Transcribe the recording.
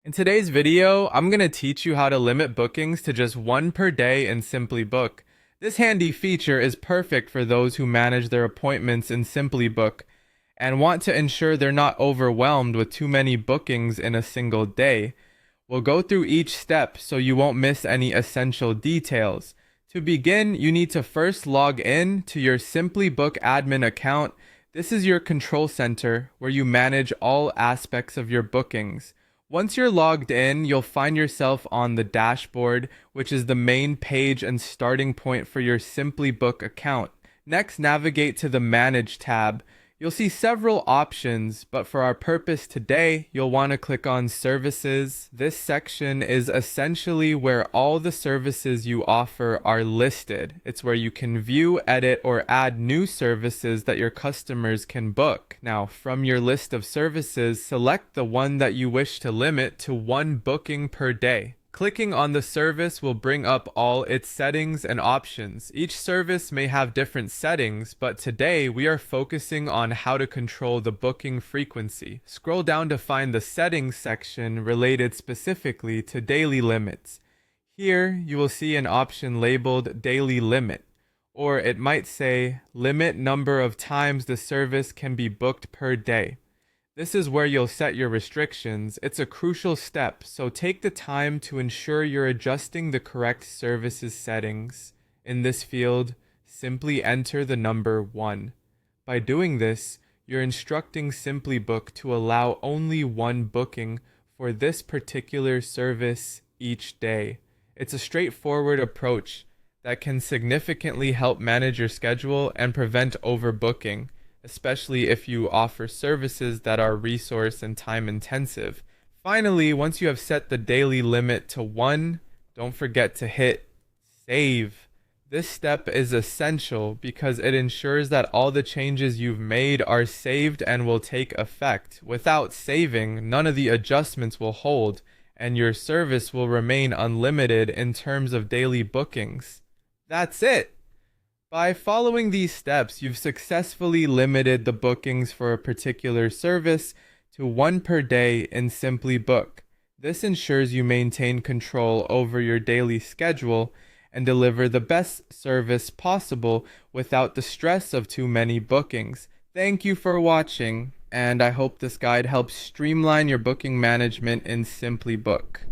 In today's video, I'm going to teach you how to limit bookings to just one per day in SimplyBook. This handy feature is perfect for those who manage their appointments in SimplyBook and want to ensure they're not overwhelmed with too many bookings in a single day. We'll go through each step so you won't miss any essential details. To begin, you need to first log in to your SimplyBook admin account. This is your control center where you manage all aspects of your bookings. Once you're logged in, you'll find yourself on the dashboard, which is the main page and starting point for your SimplyBook account. Next, navigate to the Manage tab. You'll see several options, but for our purpose today, you'll want to click on Services. This section is essentially where all the services you offer are listed. It's where you can view, edit, or add new services that your customers can book. Now, from your list of services, select the one that you wish to limit to one booking per day. Clicking on the service will bring up all its settings and options. Each service may have different settings, but today we are focusing on how to control the booking frequency. Scroll down to find the settings section related specifically to daily limits. Here you will see an option labeled Daily Limit, or it might say Limit number of times the service can be booked per day. This is where you'll set your restrictions. It's a crucial step, so take the time to ensure you're adjusting the correct services settings. In this field, simply enter the number 1. By doing this, you're instructing SimplyBook to allow only one booking for this particular service each day. It's a straightforward approach that can significantly help manage your schedule and prevent overbooking, especially if you offer services that are resource and time intensive. Finally, once you have set the daily limit to 1, don't forget to hit save. This step is essential because it ensures that all the changes you've made are saved and will take effect. Without saving, none of the adjustments will hold, and your service will remain unlimited in terms of daily bookings. That's it! By following these steps, you've successfully limited the bookings for a particular service to one per day in SimplyBook. This ensures you maintain control over your daily schedule and deliver the best service possible without the stress of too many bookings. Thank you for watching, and I hope this guide helps streamline your booking management in SimplyBook.